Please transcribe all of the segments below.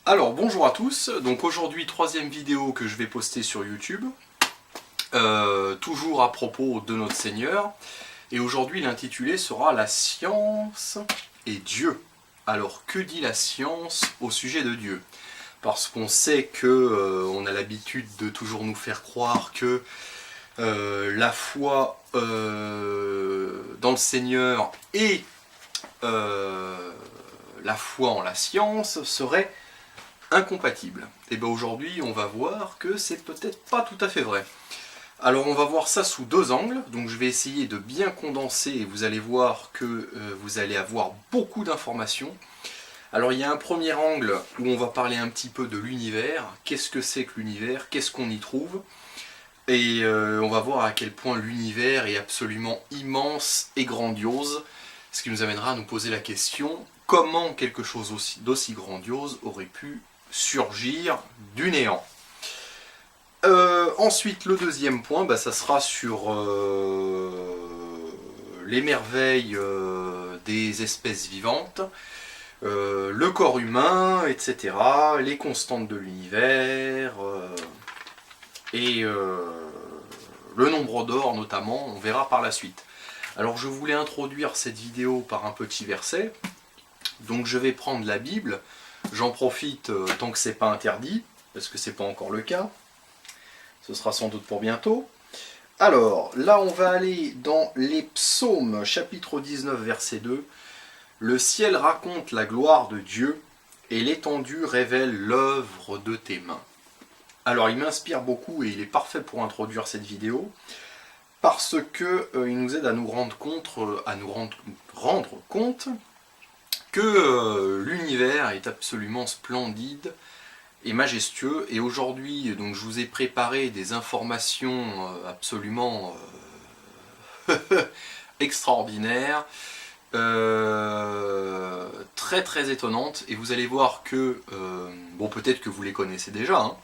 Alors bonjour à tous, donc aujourd'hui troisième vidéo que je vais poster sur YouTube, toujours à propos de notre Seigneur, et aujourd'hui l'intitulé sera La science et Dieu. Alors que dit la science au sujet de Dieu? Parce qu'on sait que on a l'habitude de toujours nous faire croire que la foi dans le Seigneur et la foi en la science serait incompatible. Et bien aujourd'hui on va voir que c'est peut-être pas tout à fait vrai. Alors on va voir ça sous deux angles, donc je vais essayer de bien condenser et vous allez voir que vous allez avoir beaucoup d'informations. Alors il y a un premier angle où on va parler un petit peu de l'univers, qu'est-ce que c'est que l'univers, qu'est-ce qu'on y trouve, et on va voir à quel point l'univers est absolument immense et grandiose, ce qui nous amènera à nous poser la question, comment quelque chose d'aussi grandiose aurait pu surgir du néant. Ensuite, le deuxième point, ça sera sur les merveilles des espèces vivantes, le corps humain, etc., les constantes de l'univers, et le nombre d'or notamment, on verra par la suite. Alors je voulais introduire cette vidéo par un petit verset, donc je vais prendre la Bible. J'en profite tant que c'est pas interdit, parce que c'est pas encore le cas. Ce sera sans doute pour bientôt. Alors, là on va aller dans les psaumes, chapitre 19, verset 2. Le ciel raconte la gloire de Dieu, et l'étendue révèle l'œuvre de tes mains. Alors il m'inspire beaucoup, et il est parfait pour introduire cette vidéo, parce que il nous aide à nous rendre compte que l'univers est absolument splendide et majestueux, et aujourd'hui donc je vous ai préparé des informations absolument extraordinaires, très très étonnantes, et vous allez voir que, bon peut-être que vous les connaissez déjà, hein,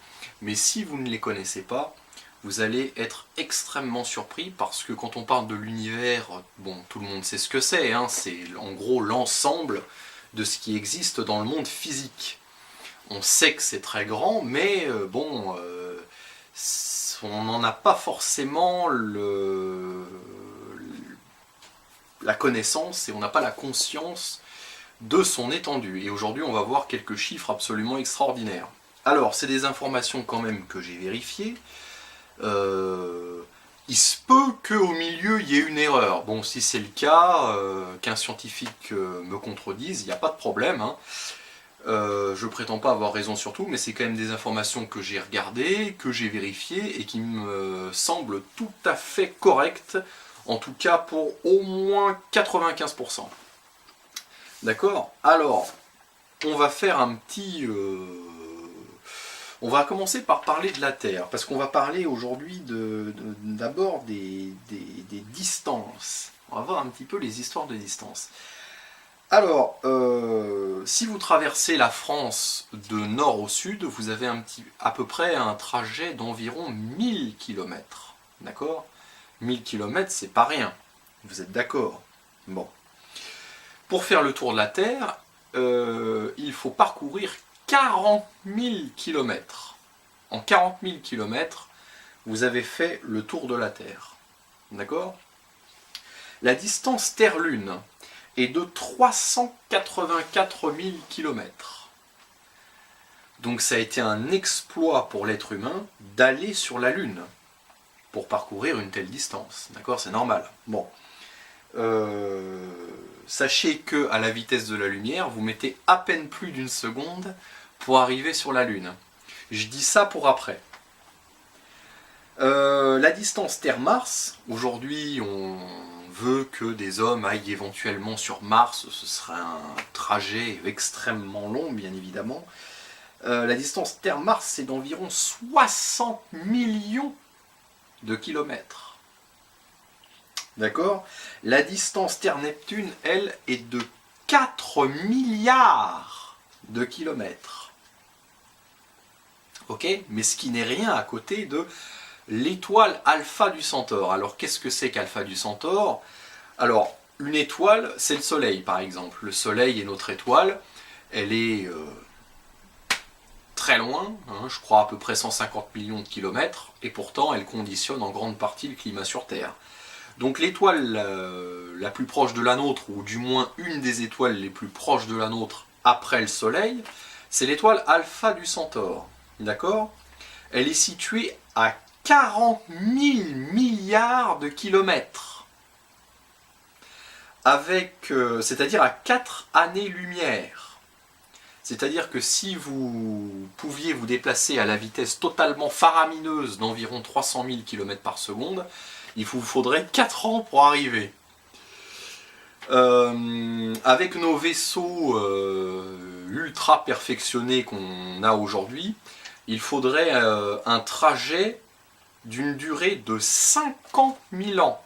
mais si vous ne les connaissez pas, vous allez être extrêmement surpris, parce que quand on parle de l'univers, bon, tout le monde sait ce que c'est, hein, c'est en gros l'ensemble de ce qui existe dans le monde physique. On sait que c'est très grand, mais bon, on n'en a pas forcément la connaissance, et on n'a pas la conscience de son étendue. Et aujourd'hui, on va voir quelques chiffres absolument extraordinaires. Alors, c'est des informations quand même que j'ai vérifiées. Il se peut qu'au milieu il y ait une erreur. Bon, si c'est le cas, qu'un scientifique me contredise, il n'y a pas de problème, hein. Je prétends pas avoir raison sur tout, mais c'est quand même des informations que j'ai regardées, que j'ai vérifiées, et qui me semblent tout à fait correctes, en tout cas pour au moins 95%. D'accord? Alors, on va faire un petit... On va commencer par parler de la Terre, parce qu'on va parler aujourd'hui d'abord des distances. On va voir un petit peu les histoires de distance. Alors, si vous traversez la France de nord au sud, vous avez à peu près un trajet d'environ 1000 km. D'accord? 1000 km, c'est pas rien. Vous êtes d'accord? Bon. Pour faire le tour de la Terre, il faut parcourir 40 000 km. En 40 000 km, vous avez fait le tour de la Terre. D'accord? La distance Terre-Lune est de 384 000 km. Donc ça a été un exploit pour l'être humain d'aller sur la Lune pour parcourir une telle distance. D'accord? C'est normal. Bon. Sachez que à la vitesse de la lumière, vous mettez à peine plus d'une seconde pour arriver sur la Lune. Je dis ça pour après. La distance Terre-Mars, aujourd'hui on veut que des hommes aillent éventuellement sur Mars, ce serait un trajet extrêmement long bien évidemment. La distance Terre-Mars c'est d'environ 60 millions de kilomètres. D'accord? La distance Terre-Neptune, elle, est de 4 milliards de kilomètres. Ok? Mais ce qui n'est rien à côté de l'étoile Alpha du Centaure. Alors qu'est-ce que c'est qu'Alpha du Centaure? Alors, une étoile, c'est le Soleil par exemple. Le Soleil est notre étoile. Elle est très loin, hein, je crois à peu près 150 millions de kilomètres, et pourtant elle conditionne en grande partie le climat sur Terre. Donc l'étoile la plus proche de la nôtre, ou du moins une des étoiles les plus proches de la nôtre après le Soleil, c'est l'étoile Alpha du Centaure. D'accord? Elle est située à 40 000 milliards de kilomètres. C'est-à-dire à 4 années-lumière. C'est-à-dire que si vous pouviez vous déplacer à la vitesse totalement faramineuse d'environ 300 000 km par seconde, il vous faudrait 4 ans pour arriver. Avec nos vaisseaux ultra perfectionnés qu'on a aujourd'hui, il faudrait un trajet d'une durée de 50 000 ans.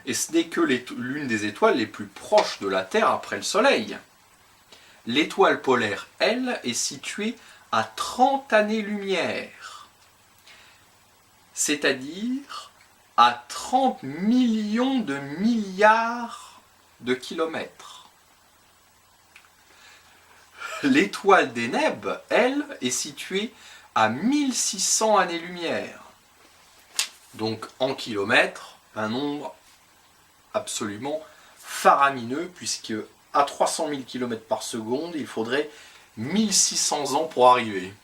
Et ce n'est que l'une des étoiles les plus proches de la Terre après le Soleil. L'étoile polaire, elle, est située à 30 années-lumière. C'est-à-dire à 30 millions de milliards de kilomètres. L'étoile d'Éneb, elle, est située à 1600 années-lumière. Donc en kilomètres, un nombre absolument faramineux, puisque à 300 000 km par seconde, il faudrait 1600 ans pour arriver.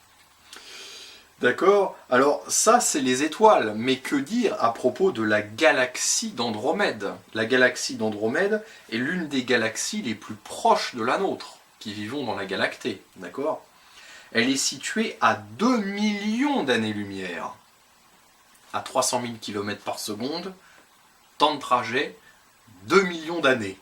D'accord? Alors ça, c'est les étoiles, mais que dire à propos de la galaxie d'Andromède? La galaxie d'Andromède est l'une des galaxies les plus proches de la nôtre, qui vivons dans la Gaie lactée, d'accord? Elle est située à 2 millions d'années-lumière. À 300 000 km par seconde, temps de trajet, 2 millions d'années.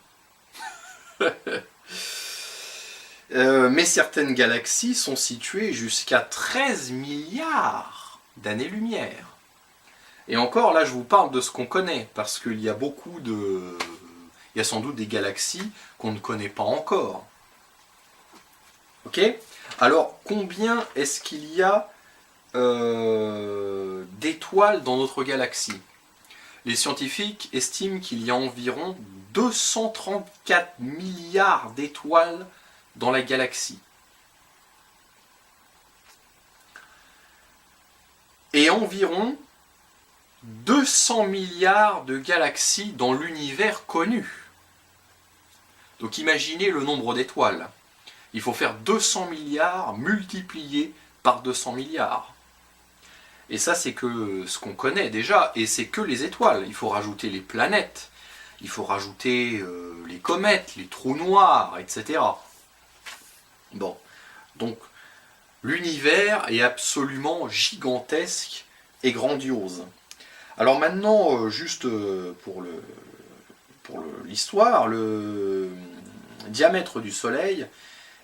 Mais certaines galaxies sont situées jusqu'à 13 milliards d'années-lumière. Et encore, là, je vous parle de ce qu'on connaît, parce qu'il y a il y a sans doute des galaxies qu'on ne connaît pas encore. Ok? Alors, combien est-ce qu'il y a d'étoiles dans notre galaxie? Les scientifiques estiment qu'il y a environ 234 milliards d'étoiles dans la galaxie. Et environ 200 milliards de galaxies dans l'univers connu. Donc imaginez le nombre d'étoiles. Il faut faire 200 milliards multiplié par 200 milliards. Et ça, c'est que ce qu'on connaît déjà, et c'est que les étoiles. Il faut rajouter les planètes, il faut rajouter les comètes, les trous noirs, etc. Bon, donc l'univers est absolument gigantesque et grandiose. Alors maintenant, juste pour l'histoire, le diamètre du Soleil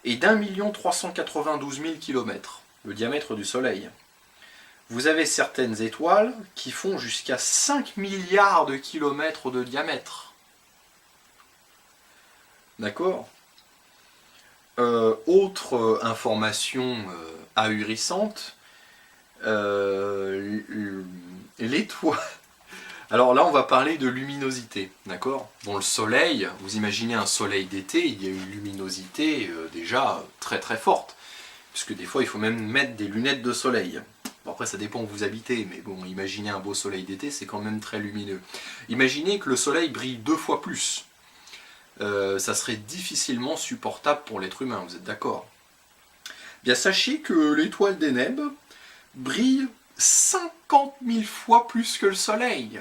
est d'1 392 000 km, le diamètre du Soleil. Vous avez certaines étoiles qui font jusqu'à 5 milliards de kilomètres de diamètre. D'accord? Autre information ahurissante, l'étoile... Alors là, on va parler de luminosité, d'accord? Dans le soleil, vous imaginez un soleil d'été, il y a une luminosité déjà très très forte. Puisque des fois, il faut même mettre des lunettes de soleil. Bon, après, ça dépend où vous habitez, mais bon, imaginez un beau soleil d'été, c'est quand même très lumineux. Imaginez que le soleil brille 2 fois plus. Ça serait difficilement supportable pour l'être humain, vous êtes d'accord? Bien, sachez que l'étoile d'Éneb brille 50 000 fois plus que le soleil.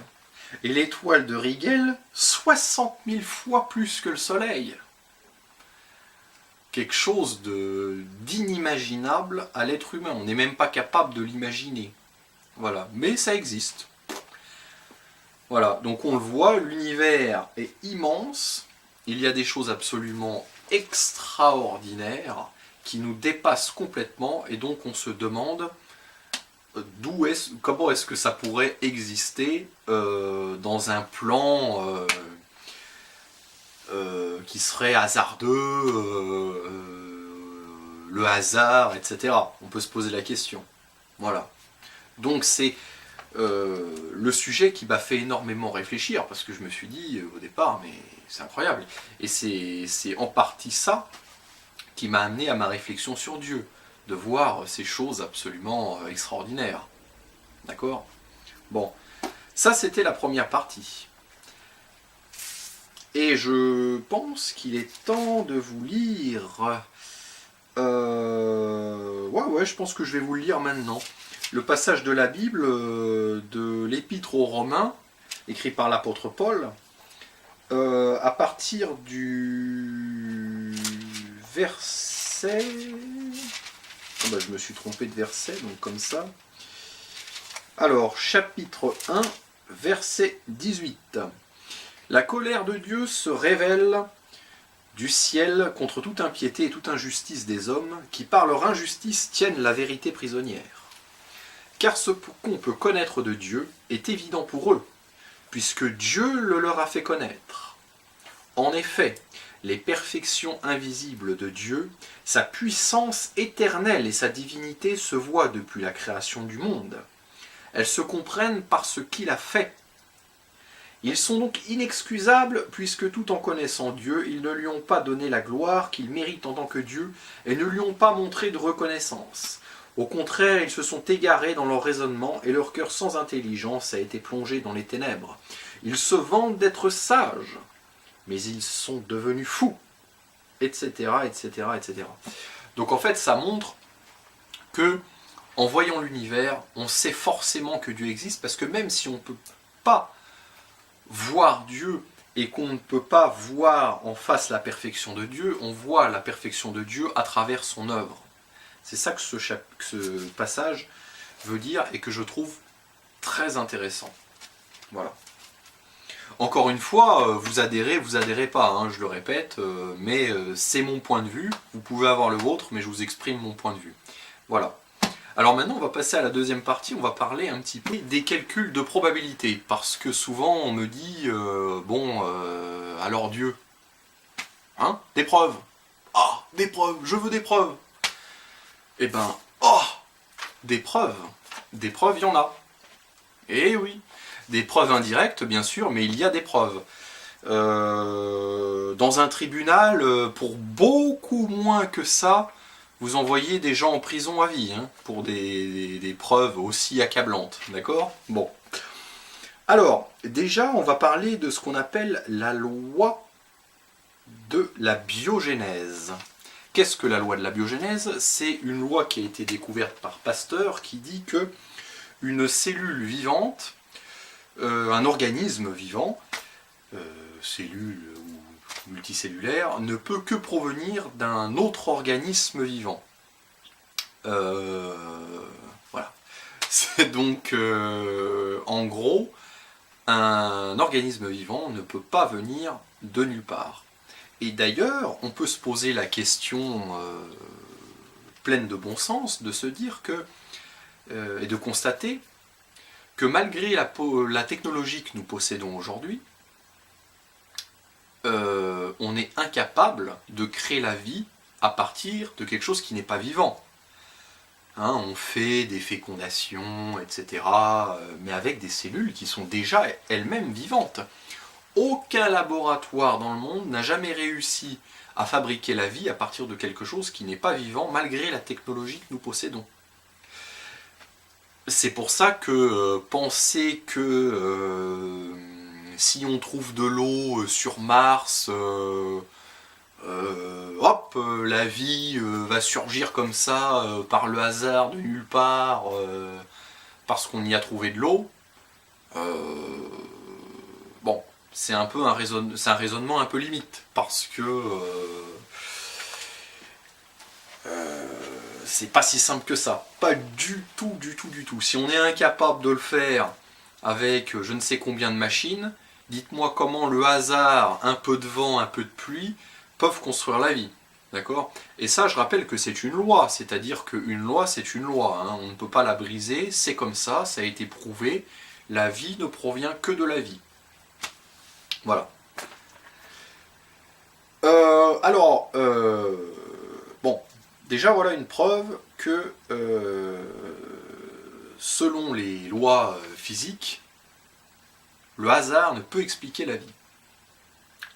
Et l'étoile de Rigel, 60 000 fois plus que le soleil. Quelque chose d'inimaginable à l'être humain. On n'est même pas capable de l'imaginer. Voilà, mais ça existe. Voilà, donc on le voit, l'univers est immense. Il y a des choses absolument extraordinaires qui nous dépassent complètement, et donc on se demande comment est-ce que ça pourrait exister dans un plan qui serait hasardeux, le hasard, etc. On peut se poser la question. Voilà. Donc c'est le sujet qui m'a fait énormément réfléchir, parce que je me suis dit au départ, mais c'est incroyable. Et c'est en partie ça qui m'a amené à ma réflexion sur Dieu, de voir ces choses absolument extraordinaires. D'accord? Bon, ça c'était la première partie. Et je pense qu'il est temps de vous lire... Ouais, je pense que je vais vous le lire maintenant. Le passage de la Bible, de l'Épître aux Romains, écrit par l'apôtre Paul, à partir du verset... Oh bah, je me suis trompé de verset, donc comme ça. Alors, chapitre 1, verset 18. La colère de Dieu se révèle du ciel contre toute impiété et toute injustice des hommes, qui par leur injustice tiennent la vérité prisonnière. Car ce qu'on peut connaître de Dieu est évident pour eux, puisque Dieu le leur a fait connaître. En effet, les perfections invisibles de Dieu, sa puissance éternelle et sa divinité se voient depuis la création du monde. Elles se comprennent par ce qu'il a fait. Ils sont donc inexcusables, puisque tout en connaissant Dieu, ils ne lui ont pas donné la gloire qu'il mérite en tant que Dieu, et ne lui ont pas montré de reconnaissance. Au contraire, ils se sont égarés dans leur raisonnement, et leur cœur sans intelligence a été plongé dans les ténèbres. Ils se vantent d'être sages, mais ils sont devenus fous, etc., etc., etc. Donc en fait, ça montre que, en voyant l'univers, on sait forcément que Dieu existe, parce que même si on ne peut pas voir Dieu et qu'on ne peut pas voir en face la perfection de Dieu, on voit la perfection de Dieu à travers son œuvre. C'est ça que ce passage veut dire et que je trouve très intéressant. Voilà. Encore une fois, vous adhérez pas, hein, je le répète, mais c'est mon point de vue. Vous pouvez avoir le vôtre, mais je vous exprime mon point de vue. Voilà. Alors maintenant, on va passer à la deuxième partie, on va parler un petit peu des calculs de probabilité, parce que souvent on me dit, alors Dieu, hein, des preuves, ah, des preuves, je veux des preuves. Eh ben, oh, des preuves, il y en a. Eh oui, des preuves indirectes, bien sûr, mais il y a des preuves. Dans un tribunal, pour beaucoup moins que ça, vous envoyez des gens en prison à vie, hein, pour des preuves aussi accablantes, d'accord? Bon. Alors, déjà, on va parler de ce qu'on appelle la loi de la biogénèse. Qu'est-ce que la loi de la biogénèse? C'est une loi qui a été découverte par Pasteur, qui dit que une cellule vivante, un organisme vivant, cellule ou multicellulaire, ne peut que provenir d'un autre organisme vivant. Voilà. C'est donc, en gros, un organisme vivant ne peut pas venir de nulle part. Et d'ailleurs, on peut se poser la question pleine de bon sens, de se dire que, et de constater que malgré la technologie que nous possédons aujourd'hui, on est incapable de créer la vie à partir de quelque chose qui n'est pas vivant. Hein, on fait des fécondations, etc., mais avec des cellules qui sont déjà elles-mêmes vivantes. Aucun laboratoire dans le monde n'a jamais réussi à fabriquer la vie à partir de quelque chose qui n'est pas vivant, malgré la technologie que nous possédons. C'est pour ça que penser que si on trouve de l'eau sur Mars, la vie va surgir comme ça par le hasard de nulle part parce qu'on y a trouvé de l'eau. Bon, c'est un peu un raisonnement un peu limite parce que c'est pas si simple que ça. Pas du tout, du tout, du tout. Si on est incapable de le faire avec je ne sais combien de machines, dites-moi comment le hasard, un peu de vent, un peu de pluie, peuvent construire la vie. D'accord? Et ça, je rappelle que c'est une loi, c'est-à-dire qu'une loi, c'est une loi. Hein. On ne peut pas la briser, c'est comme ça a été prouvé. La vie ne provient que de la vie. Voilà. Bon, déjà voilà une preuve que selon les lois physiques, le hasard ne peut expliquer la vie.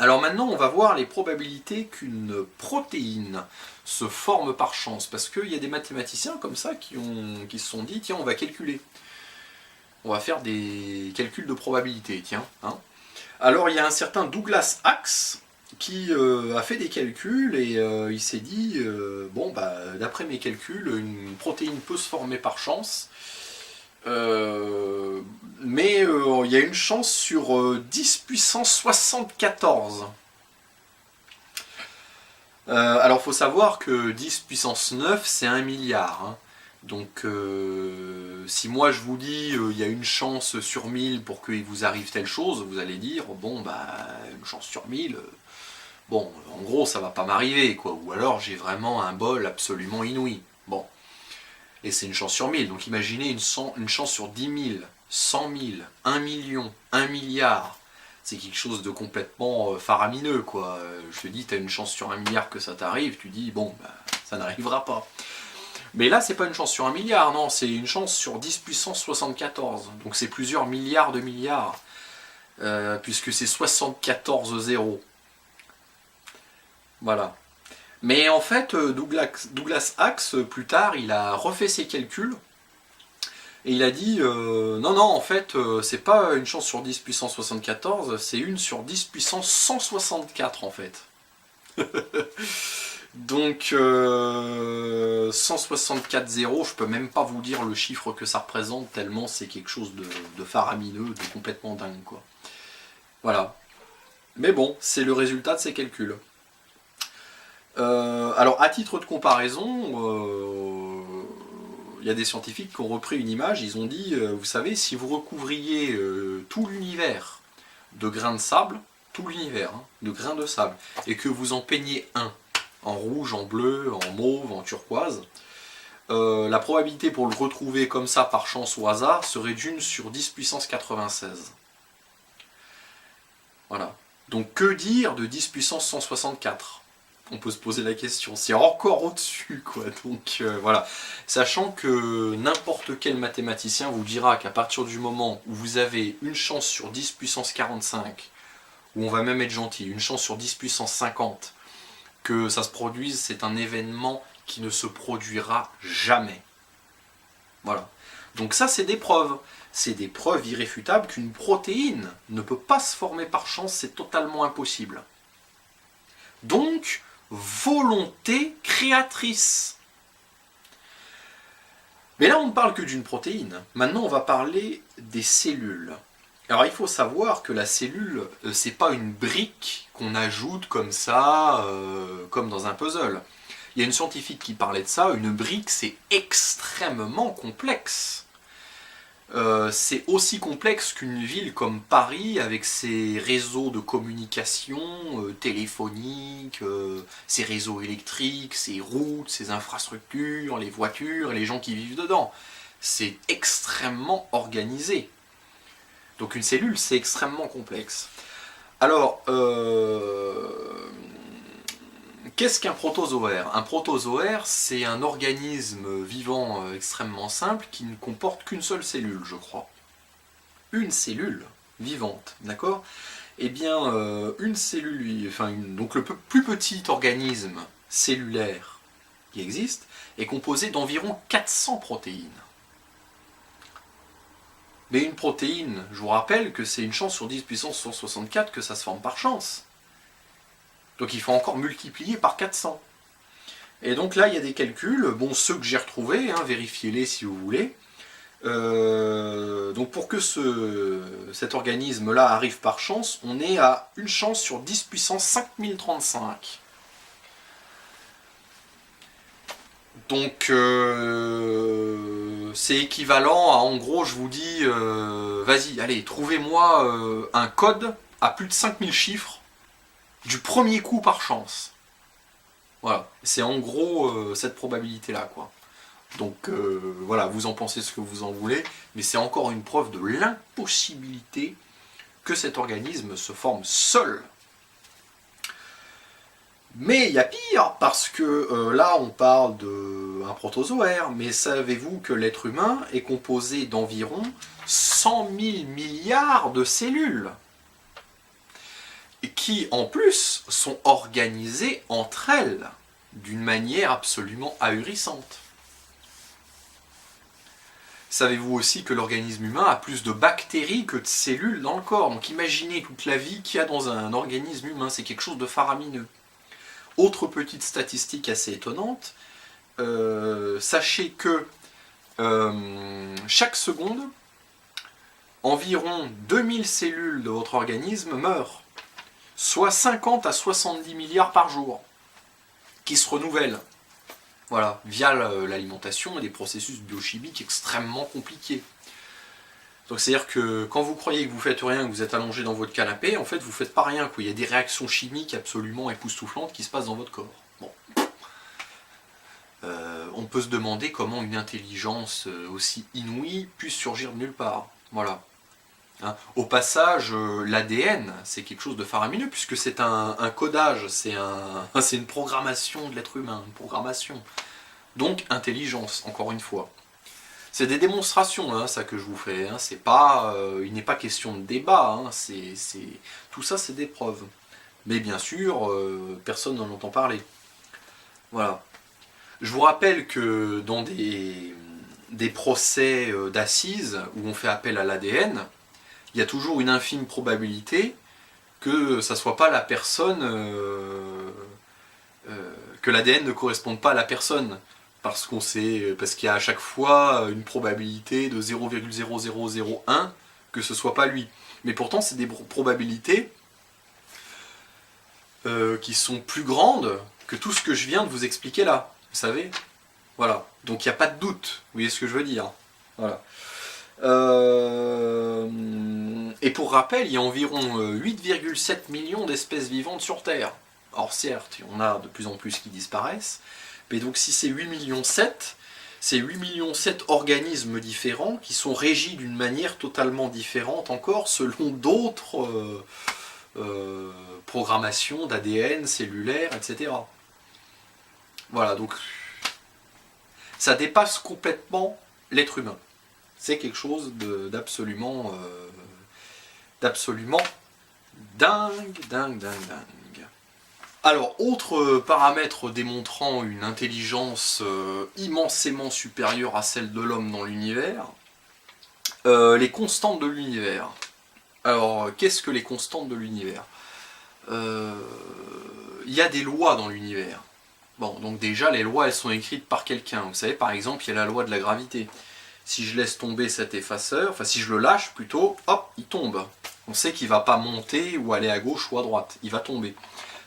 Alors maintenant, on va voir les probabilités qu'une protéine se forme par chance, parce qu'il y a des mathématiciens comme ça qui se sont dit, tiens, on va calculer. On va faire des calculs de probabilité, tiens. Hein. Alors il y a un certain Douglas Axe qui a fait des calculs et il s'est dit, bon, bah, d'après mes calculs, une protéine peut se former par chance, mais il y a une chance sur 10 puissance 74. Alors il faut savoir que 10 puissance 9 c'est 1 milliard. Hein. Donc si moi je vous dis il y a une chance sur 1000 pour qu'il vous arrive telle chose, vous allez dire bon bah une chance sur 1000, bon en gros ça va pas m'arriver quoi, ou alors j'ai vraiment un bol absolument inouï. Bon, et c'est une chance sur 1000, donc imaginez une chance sur 10 000, 100 000, 1 million, 1 milliard. C'est quelque chose de complètement faramineux, quoi. Je te dis, tu as une chance sur 1 milliard que ça t'arrive, tu dis, bon, bah, ça n'arrivera pas. Mais là, c'est pas une chance sur 1 milliard, non, c'est une chance sur 10 puissance 74. Donc c'est plusieurs milliards de milliards, puisque c'est 74 zéros. Voilà. Mais en fait, Douglas Axe, plus tard, il a refait ses calculs, et il a dit, non, non, en fait, c'est pas une chance sur 10 puissance 74, c'est une sur 10 puissance 164, en fait. Donc, 164 zéros, je peux même pas vous dire le chiffre que ça représente, tellement c'est quelque chose de faramineux, de complètement dingue, quoi. Voilà. Mais bon, c'est le résultat de ces calculs. Alors, à titre de comparaison, il y a des scientifiques qui ont repris une image, ils ont dit, vous savez, si vous recouvriez tout l'univers de grains de sable, tout l'univers, hein, de grains de sable, et que vous en peignez un, en rouge, en bleu, en mauve, en turquoise, la probabilité pour le retrouver comme ça par chance au hasard serait d'une sur 10 puissance 96. Voilà. Donc que dire de 10 puissance 164 ? On peut se poser la question, c'est encore au-dessus, quoi. Donc voilà, sachant que n'importe quel mathématicien vous dira qu'à partir du moment où vous avez une chance sur 10 puissance 45, ou on va même être gentil, une chance sur 10 puissance 50, que ça se produise, c'est un événement qui ne se produira jamais. Voilà. Donc ça, c'est des preuves. C'est des preuves irréfutables qu'une protéine ne peut pas se former par chance, c'est totalement impossible. Donc, volonté créatrice. Mais là, on ne parle que d'une protéine. Maintenant, on va parler des cellules. Alors, il faut savoir que la cellule, c'est pas une brique qu'on ajoute comme ça, comme dans un puzzle. Il y a une scientifique qui parlait de ça. Une brique, c'est extrêmement complexe. C'est aussi complexe qu'une ville comme Paris avec ses réseaux de communication téléphoniques, ses réseaux électriques, ses routes, ses infrastructures, les voitures et les gens qui vivent dedans. C'est extrêmement organisé. Donc une cellule, c'est extrêmement complexe. Alors, qu'est-ce qu'un protozoaire ? Un protozoaire, c'est un organisme vivant extrêmement simple qui ne comporte qu'une seule cellule, je crois. Une cellule vivante, d'accord ? Eh bien, une cellule, donc le plus petit organisme cellulaire qui existe est composé d'environ 400 protéines. Mais une protéine, je vous rappelle que c'est une chance sur 10 puissance 164 que ça se forme par chance. Donc il faut encore multiplier par 400. Et donc là, il y a des calculs, bon, ceux que j'ai retrouvés, hein, vérifiez-les si vous voulez. Donc pour que cet organisme-là arrive par chance, on est à une chance sur 10 puissance 5035. Donc c'est équivalent à, en gros, je vous dis, vas-y, allez, trouvez-moi un code à plus de 5000 chiffres du premier coup par chance. Voilà, c'est en gros cette probabilité-là, quoi. Donc voilà, vous en pensez ce que vous en voulez, mais c'est encore une preuve de l'impossibilité que cet organisme se forme seul. Mais il y a pire, parce que là on parle d'un protozoaire, mais savez-vous que l'être humain est composé d'environ 100 000 milliards de cellules ? qui en plus sont organisées entre elles d'une manière absolument ahurissante. Savez-vous aussi que l'organisme humain a plus de bactéries que de cellules dans le corps? Donc imaginez toute la vie qu'il y a dans un organisme humain, c'est quelque chose de faramineux. Autre petite statistique assez étonnante, sachez que chaque seconde, environ 2000 cellules de votre organisme meurent, soit 50 à 70 milliards par jour, qui se renouvellent. Voilà, via l'alimentation et des processus biochimiques extrêmement compliqués. Donc c'est-à-dire que quand vous croyez que vous faites rien, que vous êtes allongé dans votre canapé, en fait vous faites pas rien, quoi. Il y a des réactions chimiques absolument époustouflantes qui se passent dans votre corps. Bon. On peut se demander comment une intelligence aussi inouïe puisse surgir de nulle part. Voilà. Hein. Au passage, l'ADN, c'est quelque chose de faramineux, puisque c'est un codage, c'est une programmation de l'être humain, une programmation. Donc, intelligence, encore une fois. C'est des démonstrations, hein, ça que je vous fais. Hein. C'est pas, il n'est pas question de débat, hein. Tout ça, c'est des preuves. Mais bien sûr, personne n'en entend parler. Voilà. Je vous rappelle que dans des procès d'assises où on fait appel à l'ADN, il y a toujours une infime probabilité que ça soit pas la personne, que l'ADN ne corresponde pas à la personne, parce qu'il y a à chaque fois une probabilité de 0,0001 que ce soit pas lui. Mais pourtant, c'est des probabilités qui sont plus grandes que tout ce que je viens de vous expliquer là. Vous savez? Voilà. Donc il n'y a pas de doute. Vous voyez ce que je veux dire? Voilà. Et pour rappel, il y a environ 8,7 millions d'espèces vivantes sur Terre. Or certes, il y en a de plus en plus qui disparaissent, mais donc si c'est 8,7 millions, c'est 8,7 millions organismes différents qui sont régis d'une manière totalement différente encore selon d'autres programmations d'ADN, cellulaires, etc. Voilà, donc ça dépasse complètement l'être humain. C'est quelque chose d'absolument dingue. Alors, autre paramètre démontrant une intelligence immensément supérieure à celle de l'homme dans l'univers, les constantes de l'univers. Alors, qu'est-ce que les constantes de l'univers? Il y a des lois dans l'univers. Bon, donc déjà, les lois, elles sont écrites par quelqu'un. Vous savez, par exemple, il y a la loi de la gravité. Si je laisse tomber cet effaceur, enfin si je le lâche plutôt, hop, il tombe. On sait qu'il ne va pas monter ou aller à gauche ou à droite, il va tomber.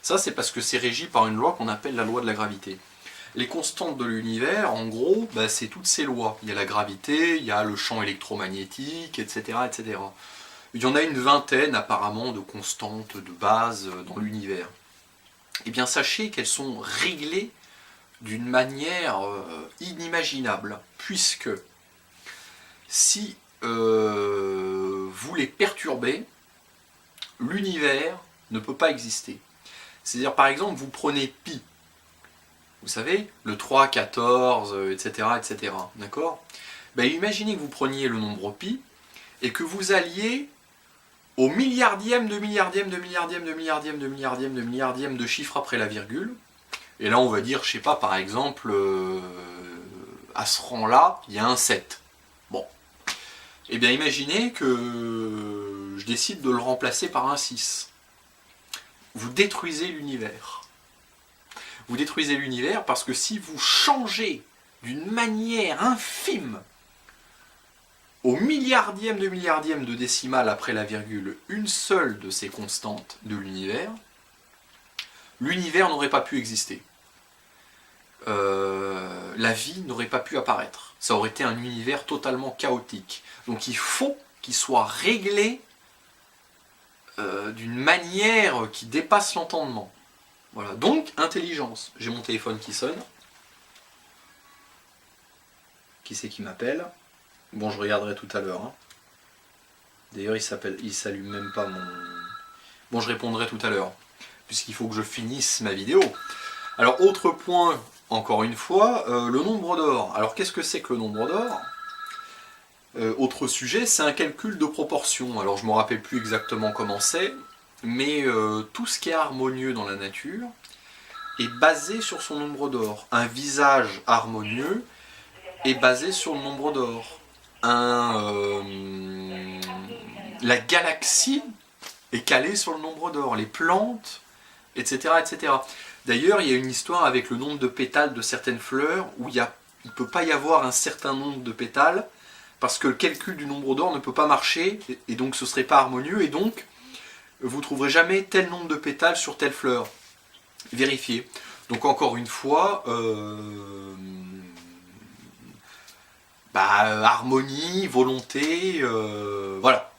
Ça, c'est parce que c'est régi par une loi qu'on appelle la loi de la gravité. Les constantes de l'univers, en gros, bah, c'est toutes ces lois. Il y a la gravité, il y a le champ électromagnétique, etc., etc. Il y en a une vingtaine apparemment de constantes, de bases dans l'univers. Eh bien, sachez qu'elles sont réglées d'une manière inimaginable, puisque si vous les perturbez, l'univers ne peut pas exister. C'est-à-dire, par exemple, vous prenez pi, vous savez, le 3, 14, etc., etc., d'accord? Ben, imaginez que vous preniez le nombre pi, et que vous alliez au milliardième de milliardième de milliardième de milliardième de milliardième de milliardième de chiffre après la virgule, et là on va dire, je sais pas, par exemple, à ce rang-là, il y a un 7. Bon. Eh bien imaginez que je décide de le remplacer par un 6. Vous détruisez l'univers. Vous détruisez l'univers parce que si vous changez d'une manière infime au milliardième de décimale après la virgule une seule de ces constantes de l'univers, l'univers n'aurait pas pu exister. La vie n'aurait pas pu apparaître. Ça aurait été un univers totalement chaotique. Donc il faut qu'il soit réglé d'une manière qui dépasse l'entendement. Voilà. Donc, intelligence. J'ai mon téléphone qui sonne. Qui c'est qui m'appelle? Bon, je regarderai tout à l'heure. Hein. D'ailleurs, il s'allume même pas mon... Bon, je répondrai tout à l'heure, puisqu'il faut que je finisse ma vidéo. Alors, autre point, encore une fois, le nombre d'or. Alors, qu'est-ce que c'est que le nombre d'or? Autre sujet, c'est un calcul de proportion. Alors, je ne me rappelle plus exactement comment c'est. mais tout ce qui est harmonieux dans la nature est basé sur son nombre d'or. Un visage harmonieux est basé sur le nombre d'or. La galaxie est calée sur le nombre d'or. Les plantes, etc. etc. D'ailleurs, il y a une histoire avec le nombre de pétales de certaines fleurs où il ne peut pas y avoir un certain nombre de pétales parce que le calcul du nombre d'or ne peut pas marcher et donc ce ne serait pas harmonieux et donc vous ne trouverez jamais tel nombre de pétales sur telle fleur. Vérifiez. Donc encore une fois, harmonie, volonté, voilà.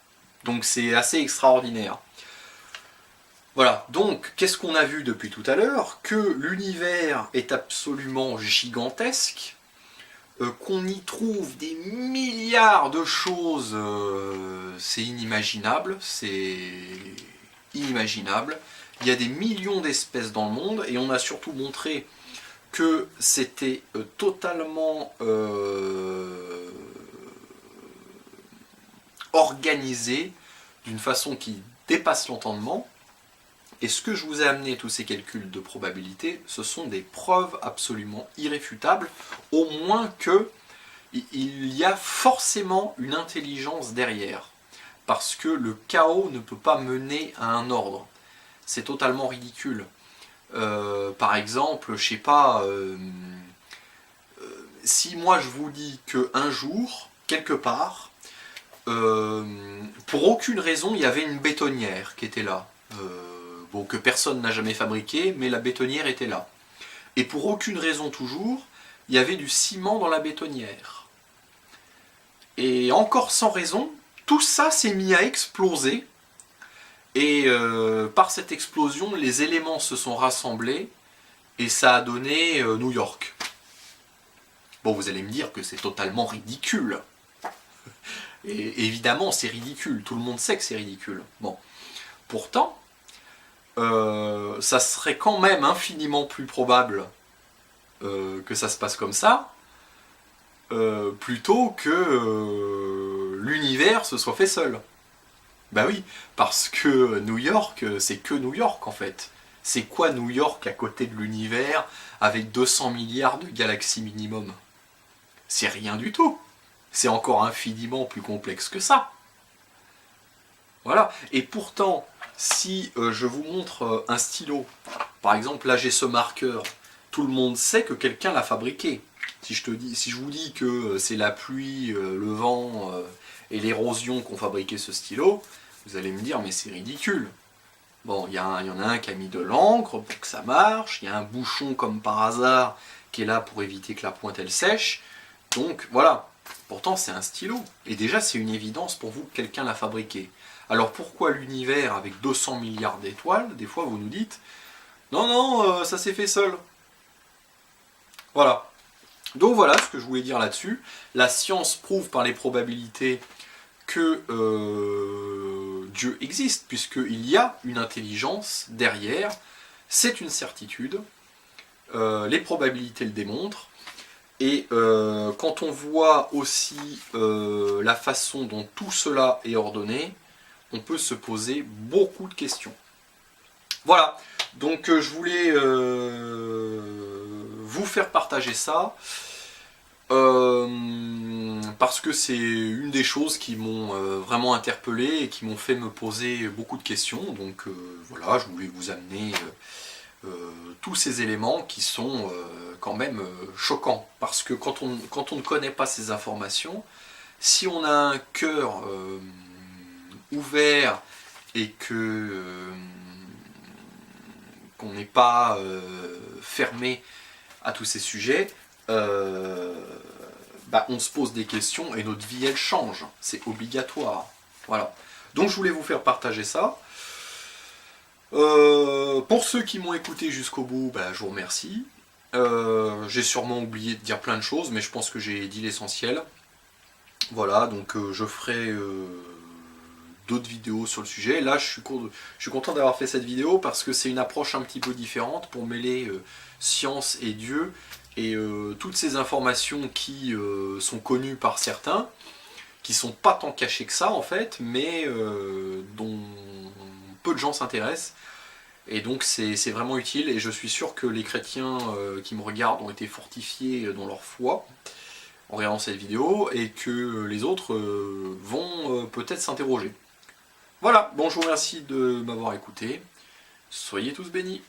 Donc c'est assez extraordinaire. Voilà, donc qu'est-ce qu'on a vu depuis tout à l'heure? Que l'univers est absolument gigantesque, qu'on y trouve des milliards de choses, c'est inimaginable, Il y a des millions d'espèces dans le monde et on a surtout montré que c'était totalement organisé d'une façon qui dépasse l'entendement. Et ce que je vous ai amené, tous ces calculs de probabilité, ce sont des preuves absolument irréfutables, au moins que il y a forcément une intelligence derrière. Parce que le chaos ne peut pas mener à un ordre. C'est totalement ridicule. Par exemple, je sais pas, si moi je vous dis qu'un jour, quelque part, pour aucune raison, il y avait une bétonnière qui était là. Que personne n'a jamais fabriqué, mais la bétonnière était là. Et pour aucune raison toujours, il y avait du ciment dans la bétonnière. Et encore sans raison, tout ça s'est mis à exploser. Et par cette explosion, les éléments se sont rassemblés et ça a donné New York. Bon, vous allez me dire que c'est totalement ridicule. Et évidemment, c'est ridicule. Tout le monde sait que c'est ridicule. Bon. Pourtant, ça serait quand même infiniment plus probable que ça se passe comme ça, plutôt que l'univers se soit fait seul. Bah oui, parce que New York, c'est que New York en fait. C'est quoi New York à côté de l'univers avec 200 milliards de galaxies minimum? C'est rien du tout. C'est encore infiniment plus complexe que ça. Voilà. Et pourtant, si je vous montre un stylo, par exemple là j'ai ce marqueur, tout le monde sait que quelqu'un l'a fabriqué. Si je vous dis que c'est la pluie, le vent et l'érosion qui ont fabriqué ce stylo, vous allez me dire mais c'est ridicule. Bon, il y en a un qui a mis de l'encre pour que ça marche, il y a un bouchon comme par hasard qui est là pour éviter que la pointe elle sèche. Donc voilà, pourtant c'est un stylo. Et déjà c'est une évidence pour vous que quelqu'un l'a fabriqué. Alors pourquoi l'univers avec 200 milliards d'étoiles, des fois vous nous dites non, non, ça s'est fait seul. Voilà. Donc voilà ce que je voulais dire là-dessus. La science prouve par les probabilités que Dieu existe, puisqu'il y a une intelligence derrière. C'est une certitude. Les probabilités le démontrent. Et quand on voit aussi la façon dont tout cela est ordonné, on peut se poser beaucoup de questions. Voilà, donc je voulais vous faire partager ça, parce que c'est une des choses qui m'ont vraiment interpellé et qui m'ont fait me poser beaucoup de questions. Donc voilà, je voulais vous amener tous ces éléments qui sont quand même choquants. Parce que quand on ne connaît pas ces informations, si on a un cœur ouvert et qu'on n'est pas fermé à tous ces sujets, on se pose des questions et notre vie elle change, c'est obligatoire. Voilà. Donc je voulais vous faire partager ça. Pour ceux qui m'ont écouté jusqu'au bout, je vous remercie. J'ai sûrement oublié de dire plein de choses, mais je pense que j'ai dit l'essentiel. Voilà, donc je ferai d'autres vidéos sur le sujet. Là, je suis content d'avoir fait cette vidéo parce que c'est une approche un petit peu différente pour mêler science et Dieu et toutes ces informations qui sont connues par certains, qui sont pas tant cachées que ça en fait, mais dont peu de gens s'intéressent. Et donc c'est vraiment utile, et je suis sûr que les chrétiens qui me regardent ont été fortifiés dans leur foi en regardant cette vidéo, et que les autres vont peut-être s'interroger. Voilà, bon, je vous remercie de m'avoir écouté. Soyez tous bénis.